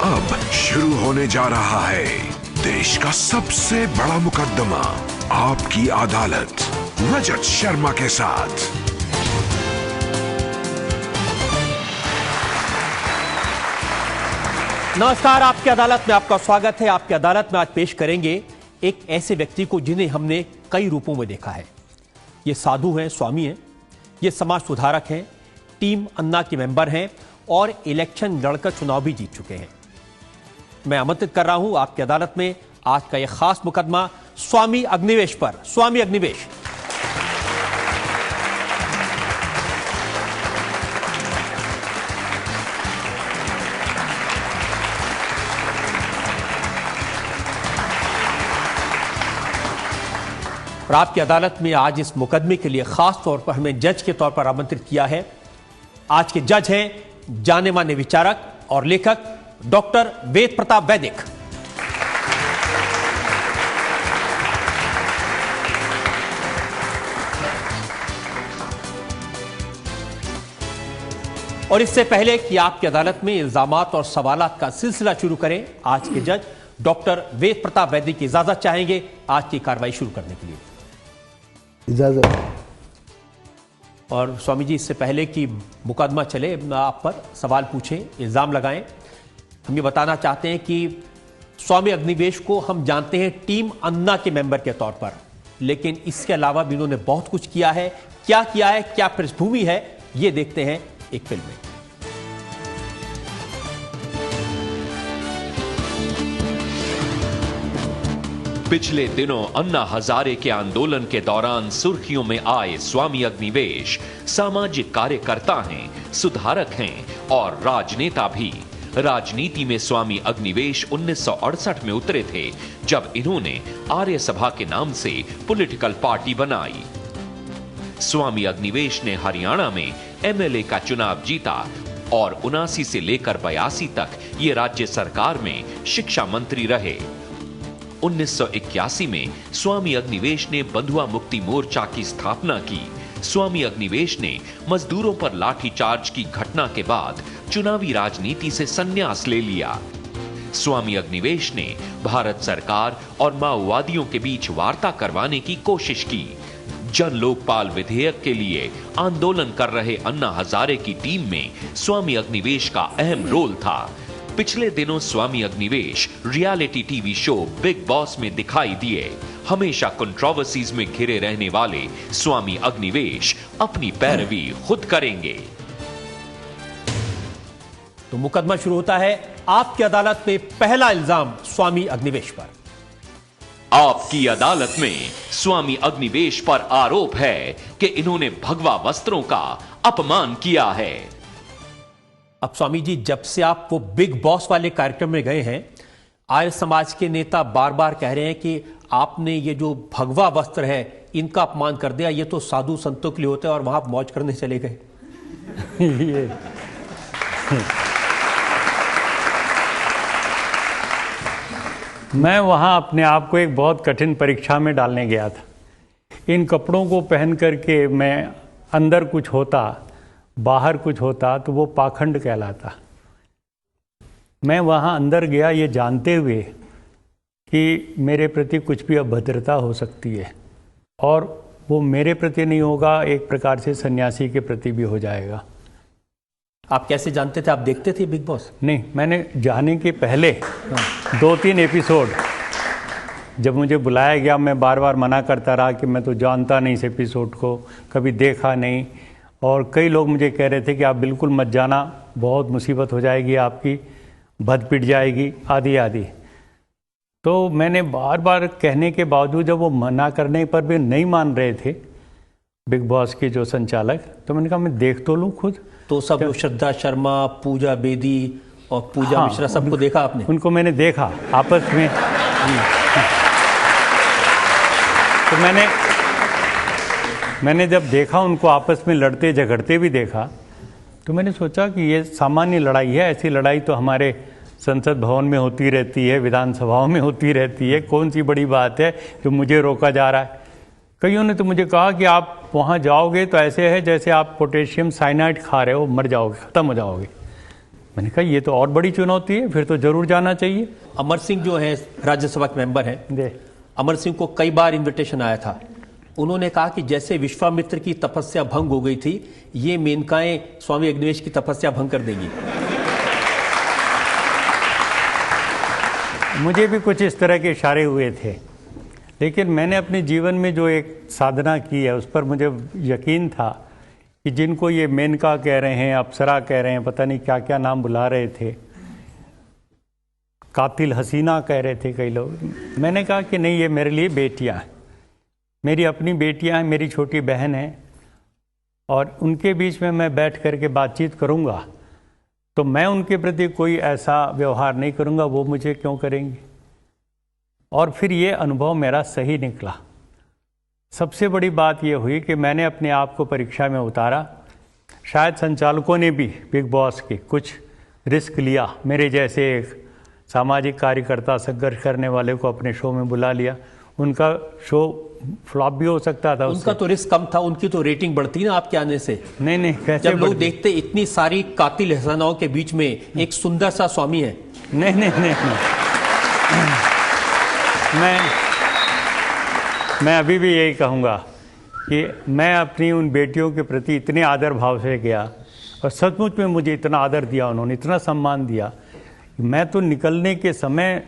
अब शुरू होने जा रहा है देश का सबसे बड़ा मुकदमा, आपकी अदालत, रजत शर्मा के साथ। नमस्कार, आपकी अदालत में आपका स्वागत है। आपकी अदालत में आज पेश करेंगे एक ऐसे व्यक्ति को जिन्हें हमने कई रूपों में देखा है। ये साधु हैं, स्वामी हैं, ये समाज सुधारक हैं, टीम अन्ना के मेंबर हैं और इलेक्शन लड़कर चुनाव भी जीत चुके हैं। मैं आमंत्रित कर रहा हूं आपकी अदालत में आज का यह खास मुकदमा स्वामी अग्निवेश पर। स्वामी अग्निवेश, और आपकी अदालत में आज इस मुकदमे के लिए खास तौर पर हमें जज के तौर पर आमंत्रित किया है। आज के जज हैं जाने माने विचारक और लेखक डॉक्टर वेद प्रताप वैदिक। और इससे पहले कि आपकी अदालत में इल्जामात और सवालात का सिलसिला शुरू करें, आज के जज डॉक्टर वेद प्रताप वैदिक की इजाजत चाहेंगे आज की कार्रवाई शुरू करने के लिए। इजाजत। और स्वामी जी, इससे पहले कि मुकदमा चले, आप पर सवाल पूछें, इल्जाम लगाएं, हम ये बताना चाहते हैं कि स्वामी अग्निवेश को हम जानते हैं टीम अन्ना के मेंबर के तौर पर, लेकिन इसके अलावा भी इन्होंने बहुत कुछ किया है। क्या किया है, क्या पृष्ठभूमि है, ये देखते हैं एक फिल्म में। पिछले दिनों अन्ना हजारे के आंदोलन के दौरान सुर्खियों में आए स्वामी अग्निवेश सामाजिक कार्यकर्ता हैं, सुधारक हैं और राजनेता भी। राजनीति में स्वामी अग्निवेश 1968 में उतरे थे, जब इन्होंने आर्य सभा के नाम से पॉलिटिकल पार्टी बनाई। स्वामी अग्निवेश ने हरियाणा में एमएलए का चुनाव जीता और 79 से लेकर 82 तक ये राज्य सरकार में शिक्षा मंत्री रहे। 1981 में स्वामी अग्निवेश ने बंधुआ मुक्ति मोर्चा की स्थापना की। स्वामी अग्निवेश ने मजदूरों पर लाठीचार्ज की घटना के बाद चुनावी राजनीति से संन्यास ले लिया। स्वामी अग्निवेश ने भारत सरकार और माओवादियों के बीच वार्ता करवाने की कोशिश की। जन लोकपाल विधेयक के लिए आंदोलन कर रहे अन्ना हजारे की टीम में स्वामी अग्निवेश का अहम रोल था। पिछले दिनों Swami Agnivesh reality TV show Bigg Boss में दिखाई दिए। हमेशा कंट्रोवर्सीज में घिरे रहने वाले स्वामी अग्निवेश अपनी पैरवी खुद करेंगे। तो मुकदमा शुरू होता है। आपकी अदालत में पहला इल्जाम स्वामी अग्निवेश पर। आपकी अदालत में स्वामी अग्निवेश पर आरोप है कि इन्होंने भगवा वस्त्रों का अपमान किया है। अब स्वामी जी, जब से आप वो बिग बॉस वाले कार्यक्रम में गए हैं, आर्य समाज के नेता बार बार कह रहे हैं कि आपने ये जो भगवा वस्त्र है इनका अपमान कर दिया, ये तो साधु संतों के लिए होता है, और वहां मौज करने चले गए। मैं वहाँ अपने आप को एक बहुत कठिन परीक्षा में डालने गया था। इन कपड़ों को पहन करके मैं अंदर कुछ होता, बाहर कुछ होता, तो वो पाखंड कहलाता। मैं वहाँ अंदर गया ये जानते हुए कि मेरे प्रति कुछ भी अभद्रता हो सकती है, और वो मेरे प्रति नहीं होगा, एक प्रकार से सन्यासी के प्रति भी हो जाएगा। आप कैसे जानते थे? आप देखते थे बिग बॉस? नहीं, मैंने जाने के पहले 2-3 एपिसोड जब मुझे बुलाया गया, मैं बार बार मना करता रहा कि मैं तो जानता नहीं इस एपिसोड को, कभी देखा नहीं। और कई लोग मुझे कह रहे थे कि आप बिल्कुल मत जाना, बहुत मुसीबत हो जाएगी, आपकी भद पिट जाएगी, आदि आदि। तो मैंने बार बार कहने के बावजूद जब वो मना करने पर भी नहीं मान रहे थे बिग बॉस के जो संचालक, तो मैंने कहा मैं देख तो लूँ खुद। तो सब लोग, श्रद्धा शर्मा, पूजा बेदी और पूजा मिश्रा, सबको देखा आपने? उनको मैंने देखा आपस में। तो मैंने जब देखा उनको आपस में लड़ते झगड़ते भी देखा, तो मैंने सोचा कि ये सामान्य लड़ाई है। ऐसी लड़ाई तो हमारे संसद भवन में होती रहती है, विधानसभाओं में होती रहती है, कौन सी बड़ी बात है जो मुझे रोका जा रहा है। कईयों ने तो मुझे कहा कि आप वहाँ जाओगे तो ऐसे है जैसे आप पोटेशियम साइनाइड खा रहे हो, मर जाओगे, ख़त्म हो जाओगे। मैंने कहा ये तो और बड़ी चुनौती है, फिर तो जरूर जाना चाहिए। अमर सिंह जो है राज्यसभा के मेंबर हैं, अमर सिंह को कई बार इनविटेशन आया था। उन्होंने कहा कि जैसे विश्वामित्र की तपस्या भंग हो गई थी, ये मेनकाएं स्वामी अग्निवेश की तपस्या भंग कर देंगी। मुझे भी कुछ इस तरह के इशारे हुए थे, लेकिन मैंने अपने जीवन में जो एक साधना की है उस पर मुझे यकीन था कि जिनको ये मेनका कह रहे हैं, अप्सरा कह रहे हैं, पता नहीं क्या क्या नाम बुला रहे थे, कातिल हसीना कह रहे थे कई लोग, मैंने कहा कि नहीं, ये मेरे लिए बेटियां हैं, मेरी अपनी बेटियां हैं, मेरी छोटी बहन है, और उनके बीच में मैं बैठ करके बातचीत करूंगा तो मैं उनके प्रति कोई ऐसा व्यवहार नहीं करूंगा, वो मुझे क्यों करेंगे। और फिर ये अनुभव मेरा सही निकला। सबसे बड़ी बात ये हुई कि मैंने अपने आप को परीक्षा में उतारा। शायद संचालकों ने भी बिग बॉस के कुछ रिस्क लिया, मेरे जैसे एक सामाजिक कार्यकर्ता, संघर्ष करने वाले को अपने शो में बुला लिया। उनका शो फ्लॉप भी हो सकता था। उनका तो रिस्क कम था, उनकी तो रेटिंग बढ़ती ना आपके आने से। नहीं, कैसे जब लोग देखते इतनी सारी कातिल हसनाओं के बीच में एक सुंदर सा स्वामी है। नहीं। मैं अभी भी यही कहूँगा कि मैं अपनी उन बेटियों के प्रति इतने आदर भाव से गया, और सचमुच में मुझे इतना आदर दिया उन्होंने, इतना सम्मान दिया, मैं तो निकलने के समय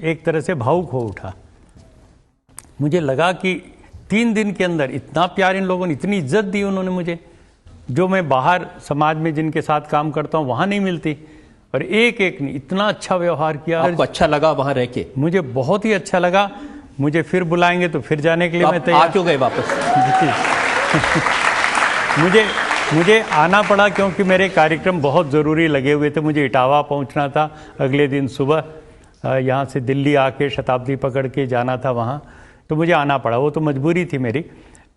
एक तरह से भावुक हो उठा। मुझे लगा कि 3 दिन के अंदर इतना प्यार इन लोगों ने, इतनी इज्जत दी उन्होंने मुझे, जो मैं बाहर समाज में जिनके साथ काम करता हूँ वहाँ नहीं मिलती। और एक एक ने इतना अच्छा व्यवहार किया। आपको अच्छा लगा वहाँ रह के? मुझे बहुत ही अच्छा लगा। मुझे फिर बुलाएंगे तो फिर जाने के लिए मैं तैयार। क्यों गए वापस? मुझे आना पड़ा क्योंकि मेरे कार्यक्रम बहुत ज़रूरी लगे हुए थे। मुझे इटावा पहुंचना था अगले दिन सुबह, यहाँ से दिल्ली आके शताब्दी पकड़ के जाना था वहाँ, तो मुझे आना पड़ा। वो तो मजबूरी थी मेरी।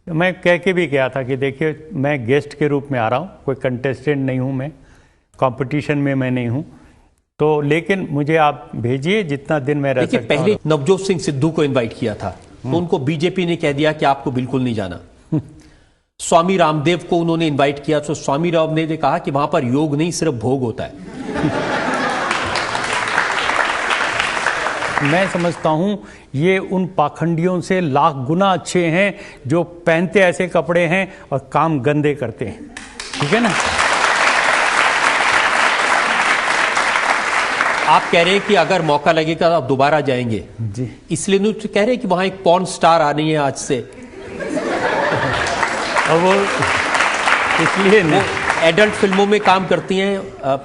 मैं कह के भी गया था कि देखिए मैं गेस्ट के रूप में आ रहा हूँ, कोई कंटेस्टेंट नहीं हूँ, मैं कंपटीशन में मैं नहीं हूँ, तो लेकिन मुझे आप भेजिए जितना दिन मैं रह सकता हूँ। पहले नवजोत सिंह सिद्धू को इनवाइट किया था तो उनको बीजेपी ने कह दिया कि आपको बिल्कुल नहीं जाना। स्वामी रामदेव को उन्होंने इनवाइट किया तो स्वामी रामदेव ने कहा कि वहां पर योग नहीं सिर्फ भोग होता है। मैं समझता हूं ये उन पाखंडियों से लाख गुना अच्छे हैं जो पहनते ऐसे कपड़े हैं और काम गंदे करते हैं। ठीक है ना? आप कह रहे हैं कि अगर मौका लगेगा तो आप दोबारा जाएंगे जी, इसलिए नहीं कह रहे हैं कि वहां एक पॉर्न स्टार आनी है आज से, और वो इसलिए वो एडल्ट फिल्मों में काम करती हैं,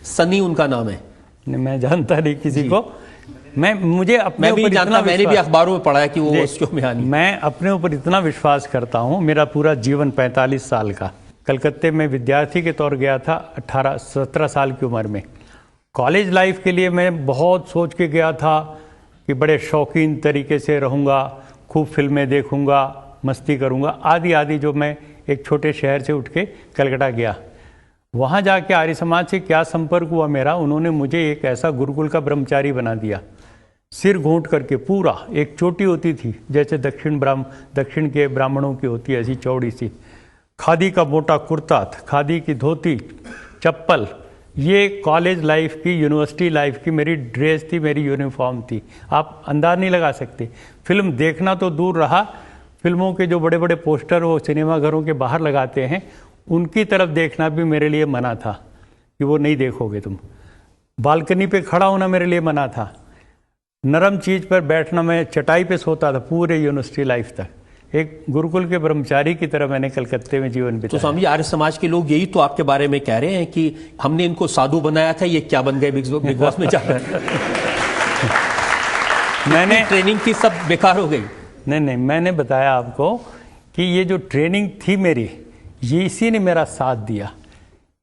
सनी उनका नाम है। मैं जानता नहीं किसी को, मुझे अपने ऊपर जानता, मैंने भी अखबारों में पढ़ा है कि वो उस शो में आनी। मैं अपने ऊपर इतना विश्वास करता हूँ। मेरा पूरा जीवन 45 साल का, कलकत्ते में विद्यार्थी के तौर गया था 17 साल की उम्र में। कॉलेज लाइफ के लिए मैं बहुत सोच के गया था कि बड़े शौकीन तरीके से रहूँगा, खूब फिल्में देखूँगा, मस्ती करूँगा, आदि जो मैं एक छोटे शहर से उठ के कलकत्ता गया। वहाँ जाके आर्य समाज से क्या संपर्क हुआ मेरा, उन्होंने मुझे एक ऐसा गुरुकुल का ब्रह्मचारी बना दिया, सिर घूंट करके पूरा। एक चोटी होती थी जैसे दक्षिण के ब्राह्मणों की होती है, ऐसी चौड़ी सी, खादी का मोटा कुर्ता, खादी की धोती, चप्पल। ये कॉलेज लाइफ की, यूनिवर्सिटी लाइफ की मेरी ड्रेस थी, मेरी यूनिफॉर्म थी। आप अंदाज नहीं लगा सकते। फिल्म देखना तो दूर रहा, फिल्मों के जो बड़े बड़े पोस्टर वो सिनेमा घरों के बाहर लगाते हैं, उनकी तरफ देखना भी मेरे लिए मना था कि वो नहीं देखोगे तुम। बालकनी पे खड़ा होना मेरे लिए मना था। नरम चीज़ पर बैठना, मैं चटाई पे सोता था पूरे यूनिवर्सिटी लाइफ तक। एक गुरुकुल के ब्रह्मचारी की तरह मैंने कलकत्ते में जीवन बिताया। तो स्वामी जी, आर्य समाज के लोग यही तो आपके बारे में कह रहे हैं कि हमने इनको साधु बनाया था, ये क्या बन गए बिग बॉस में जाकर। मैंने ट्रेनिंग की सब बेकार हो गई। नहीं, मैंने बताया आपको कि ये जो ट्रेनिंग थी मेरी, ये इसी ने मेरा साथ दिया।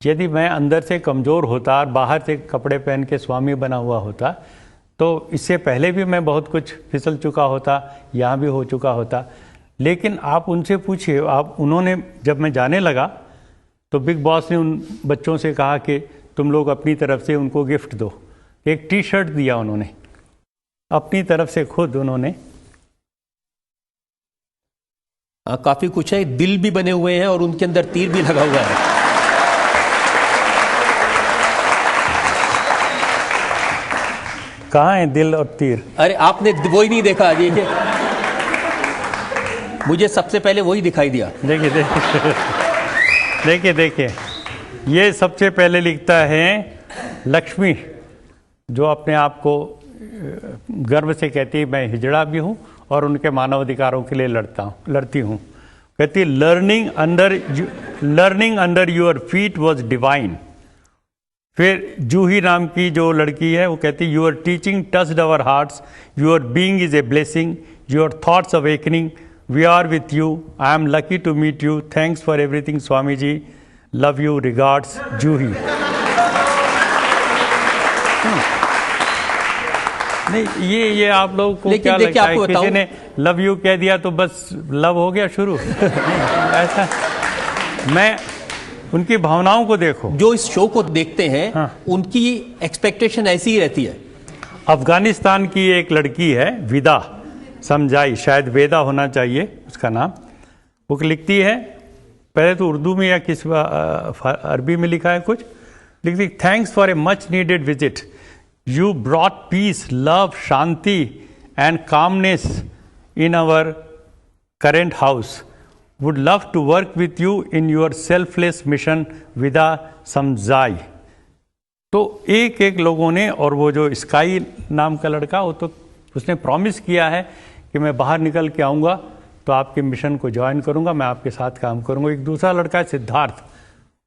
यदि मैं अंदर से कमज़ोर होता और बाहर से कपड़े पहन के स्वामी बना हुआ होता तो इससे पहले भी मैं बहुत कुछ फिसल चुका होता, यहाँ भी हो चुका होता। लेकिन आप उनसे पूछिए, उन्होंने जब मैं जाने लगा तो बिग बॉस ने उन बच्चों से कहा कि तुम लोग अपनी तरफ से उनको गिफ्ट दो। एक टी शर्ट दिया उन्होंने अपनी तरफ से, खुद उन्होंने। काफी कुछ है, दिल भी बने हुए हैं और उनके अंदर तीर भी लगा हुआ है। कहाँ है दिल और तीर? अरे आपने वही नहीं देखा, देखिए मुझे सबसे पहले वही दिखाई दिया। देखिए देखिए देखिए देखिए, ये सबसे पहले लिखता है लक्ष्मी, जो अपने आप को गर्व से कहती है मैं हिजड़ा भी हूँ और उनके मानवाधिकारों के लिए लड़ती हूँ। कहती है learning under your feet was divine. फिर जूही नाम की जो लड़की है वो कहती है your teaching touched our hearts, your being is a blessing, your thoughts awakening, we are with you, I am lucky to meet you, thanks for everything Swami ji, love you, regards Juhi. नहीं ये आप लोगों को क्या लगता है, किसी ने लव यू कह दिया तो बस लव हो गया शुरू? ऐसा, मैं उनकी भावनाओं को देखो। जो इस शो को देखते हैं हाँ। उनकी एक्सपेक्टेशन ऐसी ही रहती है। अफगानिस्तान की एक लड़की है विदा समझाई, शायद वेदा होना चाहिए उसका नाम, वो लिखती है, पहले तो उर्दू में या किस अरबी में लिखा है कुछ, लिखती thanks for a much needed visit, you brought peace, love, शांति and calmness in our current house, would love to work with you in your selfless mission विदा समझाई। तो एक एक लोगों ने, और वो जो स्काई नाम का लड़का, वो तो उसने प्रॉमिस किया है कि मैं बाहर निकल के आऊँगा तो आपके मिशन को ज्वाइन करूँगा, मैं आपके साथ काम करूँगा। एक दूसरा लड़का है सिद्धार्थ,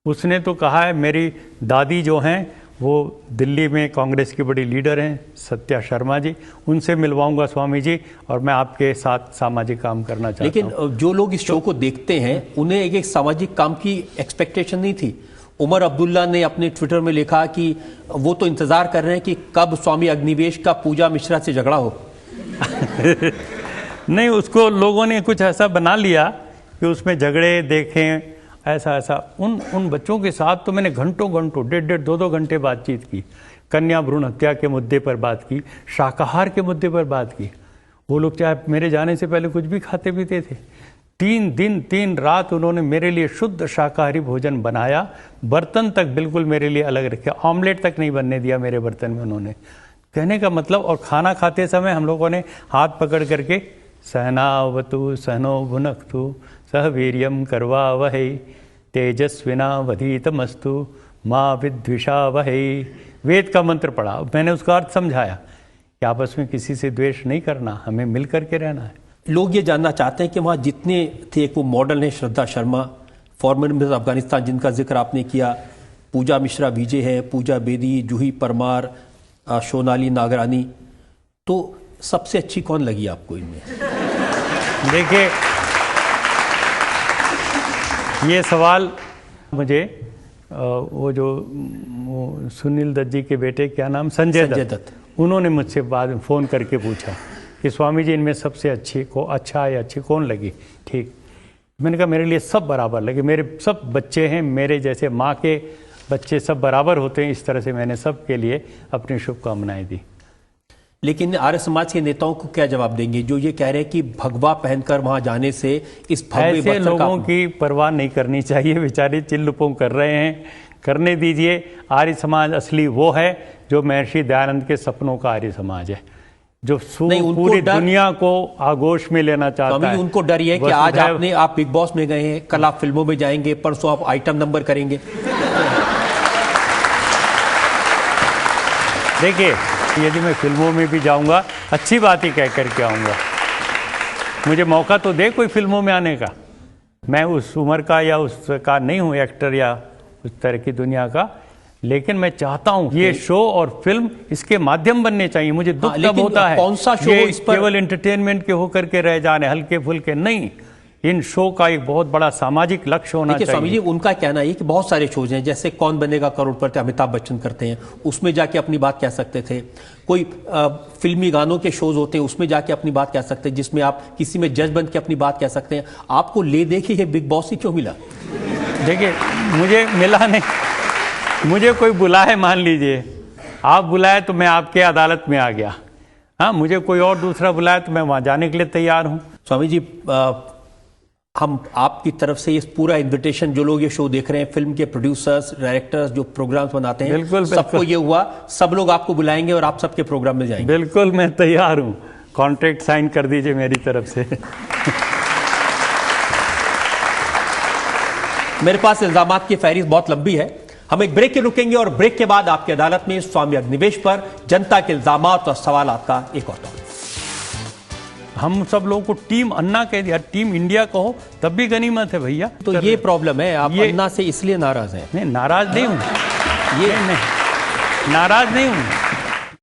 उसने तो कहा है मेरी दादी जो हैं वो दिल्ली में कांग्रेस की बड़ी लीडर हैं सत्या शर्मा जी, उनसे मिलवाऊंगा स्वामी जी और मैं आपके साथ सामाजिक काम करना चाहता हूं। लेकिन जो लोग इस शो को देखते हैं उन्हें एक सामाजिक काम की एक्सपेक्टेशन नहीं थी। उमर अब्दुल्ला ने अपने ट्विटर में लिखा कि वो तो इंतजार कर रहे हैं कि कब स्वामी अग्निवेश का पूजा मिश्रा से झगड़ा हो। नहीं, उसको लोगों ने कुछ ऐसा बना लिया कि उसमें झगड़े देखें, ऐसा उन बच्चों के साथ तो मैंने घंटों 1.5-2 घंटे बातचीत की। कन्या भ्रूण हत्या के मुद्दे पर बात की, शाकाहार के मुद्दे पर बात की। वो लोग चाहे मेरे जाने से पहले कुछ भी खाते पीते थे। 3 दिन 3 रात उन्होंने मेरे लिए शुद्ध शाकाहारी भोजन बनाया, बर्तन तक बिल्कुल मेरे लिए अलग रखे, ऑमलेट तक नहीं बनने दिया मेरे बर्तन में उन्होंने। कहने का मतलब, और खाना खाते समय हम लोगों ने हाथ पकड़ करके सहनावतु सहनो भुनक्तु सह वीर्यम करवा वहै तेजस्विनावधीतमस्तु माँ विद्विषावहै, वेद का मंत्र पढ़ा। मैंने उसका अर्थ समझाया कि आपस में किसी से द्वेष नहीं करना, हमें मिल करके रहना है। लोग ये जानना चाहते हैं कि वहाँ जितने थे, एक वो मॉडल है श्रद्धा शर्मा, फॉर्मर मिनिस्टर अफगानिस्तान जिनका जिक्र आपने किया, पूजा मिश्रा विजय है, पूजा बेदी, जूही परमार, सोनाली नागरानी, तो सबसे अच्छी कौन लगी आपको इनमें? देखिए, ये सवाल मुझे वो जो सुनील दत्त जी के बेटे, क्या नाम, संजय दत्त, उन्होंने मुझसे बाद में फ़ोन करके पूछा कि स्वामी जी इनमें सबसे अच्छी को अच्छा या अच्छी कौन लगी। ठीक, मैंने कहा मेरे लिए सब बराबर लगे, मेरे सब बच्चे हैं, मेरे जैसे माँ के बच्चे सब बराबर होते हैं, इस तरह से मैंने सब के लिए अपनी शुभकामनाएं दी। लेकिन आर्य समाज के नेताओं को क्या जवाब देंगे जो ये कह रहे हैं कि भगवा पहनकर वहां जाने से इस भगवे ऐसे लोगों की परवाह नहीं करनी चाहिए, बेचारे चिल्लुपों कर रहे हैं, करने दीजिए। आर्य समाज असली वो है जो महर्षि दयानंद के सपनों का आर्य समाज है, जो पूरी दुनिया को आगोश में लेना चाहता है। उनको डर है कि आज आप बिग बॉस में गए हैं, कल आप फिल्मों में जाएंगे, परसों आप आइटम नंबर करेंगे। देखिए, यदि मैं फिल्मों में भी जाऊंगा अच्छी बात ही कह करके आऊँगा, मुझे मौका तो दे कोई फिल्मों में आने का। मैं उस उम्र का या उसका नहीं हूँ एक्टर या उस तरह की दुनिया का, लेकिन मैं चाहता हूँ ये शो और फिल्म इसके माध्यम बनने चाहिए। मुझे दुख तब होता है कौन सा शो ये इस पर केवल एंटरटेनमेंट के होकर के रह जाने, हल्के फुल्के नहीं। इन शो का एक बहुत बड़ा सामाजिक लक्ष्य होना चाहिए। स्वामी जी, उनका कहना है कि बहुत सारे शोज हैं, जैसे कौन बनेगा करोड़पति अमिताभ बच्चन करते हैं, उसमें जाके अपनी बात कह सकते थे। कोई फिल्मी गानों के शोज होते हैं, उसमें जाके अपनी बात कह सकते हैं, जिसमें आप किसी में जज बन के अपनी बात कह सकते हैं। आपको ले देखिए ये बिग बॉस ही क्यों मिला? देखिए, मुझे मिला नहीं, मुझे कोई बुलाए, मान लीजिए आप बुलाए तो मैं आपके अदालत में आ गया, हाँ, मुझे कोई और दूसरा बुलाए तो मैं वहां जाने के लिए तैयार हूँ। स्वामी जी, हम आपकी तरफ से इस पूरा इनविटेशन, जो लोग ये शो देख रहे हैं, फिल्म के प्रोड्यूसर्स, डायरेक्टर्स जो प्रोग्राम्स बनाते हैं, बिल्कुल, सबको ये हुआ, सब लोग आपको बुलाएंगे और आप सबके प्रोग्राम में जाएंगे। बिल्कुल, मैं तैयार हूँ। कॉन्ट्रैक्ट साइन कर दीजिए मेरी तरफ से। मेरे पास इल्जामात की फहरिस्त बहुत लंबी है। हम एक ब्रेक के रुकेंगे और ब्रेक के बाद आपकी अदालत में स्वामी अग्निवेश पर जनता के इल्जामात और सवालात का एक और दौर। हम सब लोगों को टीम अन्ना कह दिया, टीम इंडिया कहो तब भी गनीमत है भैया। तो ये प्रॉब्लम है, आप अन्ना से इसलिए नाराज हैं? नहीं, नाराज नहीं हूँ, ये नहीं, नाराज नहीं हूँ।